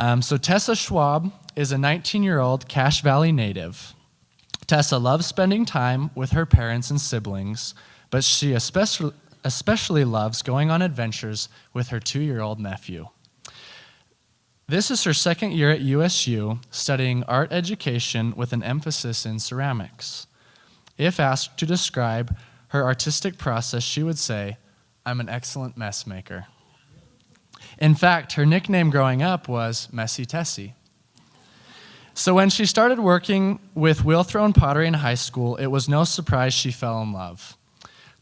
So Tessa Schwab is a 19-year-old Cache Valley native. Tessa loves spending time with her parents and siblings, but she especially loves going on adventures with her 2-year-old nephew. This is her second year at USU, studying art education with an emphasis in ceramics. If asked to describe her artistic process, she would say, "I'm an excellent mess maker." In fact, her nickname growing up was Messy Tessie. So when she started working with wheel-thrown pottery in high school, it was no surprise she fell in love.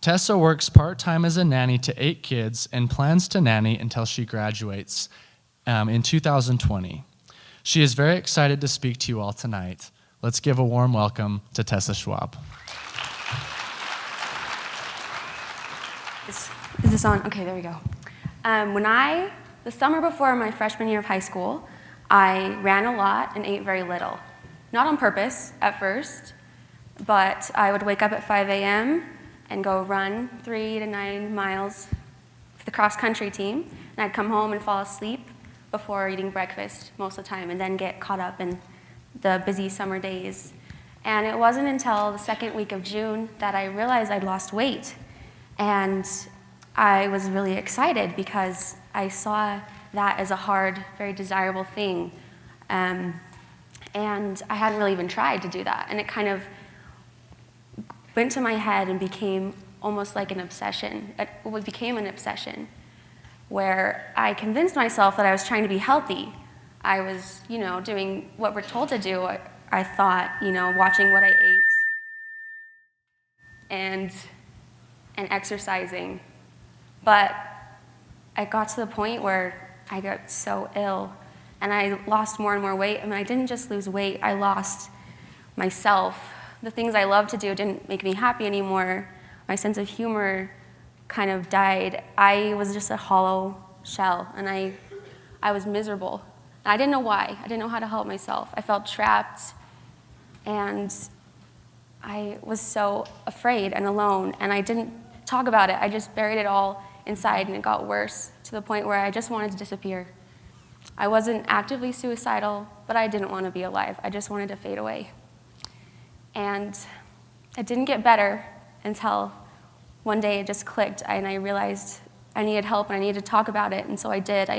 Tessa works part-time as a nanny to 8 kids and plans to nanny until she graduates in 2020. She is very excited to speak to you all tonight. Let's give a warm welcome to Tessa Schwab. Is this on? Okay, there we go. The summer before my freshman year of high school, I ran a lot and ate very little. Not on purpose at first, but I would wake up at 5 a.m. and go run 3 to 9 miles for the cross-country team, and I'd come home and fall asleep before eating breakfast most of the time, and then get caught up in the busy summer days. And it wasn't until the second week of June that I realized I'd lost weight. And I was really excited because I saw that as a hard, very desirable thing. And I hadn't really even tried to do that. And it kind of went to my head and became almost like an obsession. It became an obsession where I convinced myself that I was trying to be healthy. I was, doing what we're told to do. I thought, watching what I ate and exercising. But I got to the point where I got so ill and I lost more and more weight. I didn't just lose weight, I lost myself. The things I loved to do didn't make me happy anymore. My sense of humor kind of died. I was just a hollow shell, and I was miserable. And I didn't know why. I didn't know how to help myself. I felt trapped, and I was so afraid and alone, and I didn't talk about it. I just buried it all inside, and it got worse to the point where I just wanted to disappear. I wasn't actively suicidal, but I didn't want to be alive. I just wanted to fade away. And it didn't get better until one day it just clicked, and I realized I needed help and I needed to talk about it, and so I did.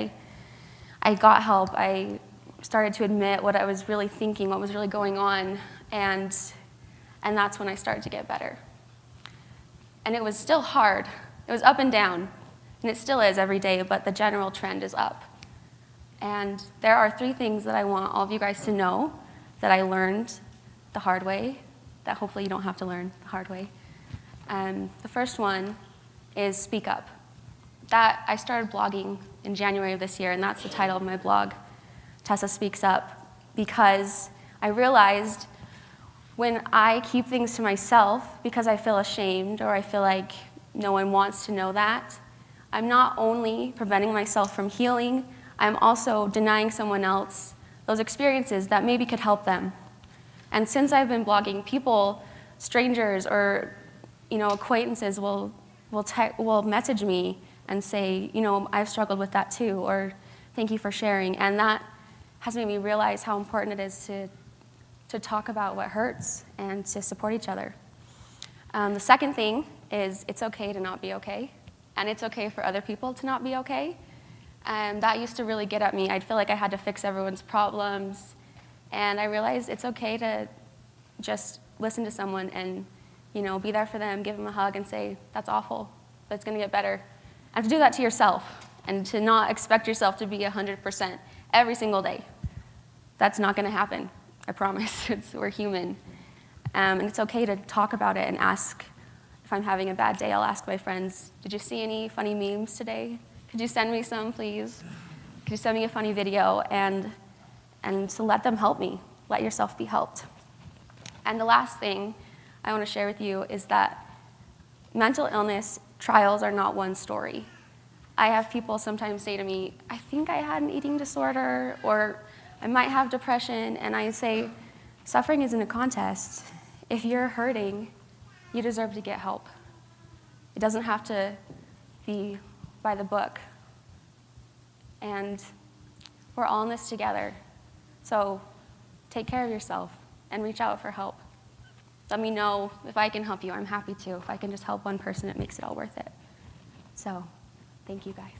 I got help. I started to admit what I was really thinking, what was really going on, and that's when I started to get better. And it was still hard. It was up and down, and it still is every day, but the general trend is up. And there are 3 things that I want all of you guys to know that I learned the hard way, that hopefully you don't have to learn the hard way. The first one is speak up. That I started blogging in January of this year, and that's the title of my blog, Tessa Speaks Up, because I realized when I keep things to myself because I feel ashamed or I feel like no one wants to know that, I'm not only preventing myself from healing, I'm also denying someone else those experiences that maybe could help them. And since I've been blogging, people, strangers or acquaintances will message me and say, I've struggled with that too, or thank you for sharing. And that has made me realize how important it is to talk about what hurts and to support each other. The second thing is it's okay to not be okay, and it's okay for other people to not be okay. And that used to really get at me. I'd feel like I had to fix everyone's problems, and I realized it's okay to just listen to someone and be there for them, give them a hug and say, that's awful, but it's gonna get better. And to do that to yourself and to not expect yourself to be 100% every single day. That's not gonna happen, I promise. We're human. And it's okay to talk about it and ask. If I'm having a bad day, I'll ask my friends, did you see any funny memes today? Could you send me some, please? Could you send me a funny video? And to let them help me. Let yourself be helped. And the last thing I want to share with you is that mental illness trials are not one story. I have people sometimes say to me, I think I had an eating disorder, or I might have depression, and I say, suffering isn't a contest. If you're hurting, you deserve to get help. It doesn't have to be by the book. And We're all in this together. So take care of yourself and reach out for help. Let me know if I can help you. I'm happy to. If I can just help one person, it makes it all worth it. So thank you, guys.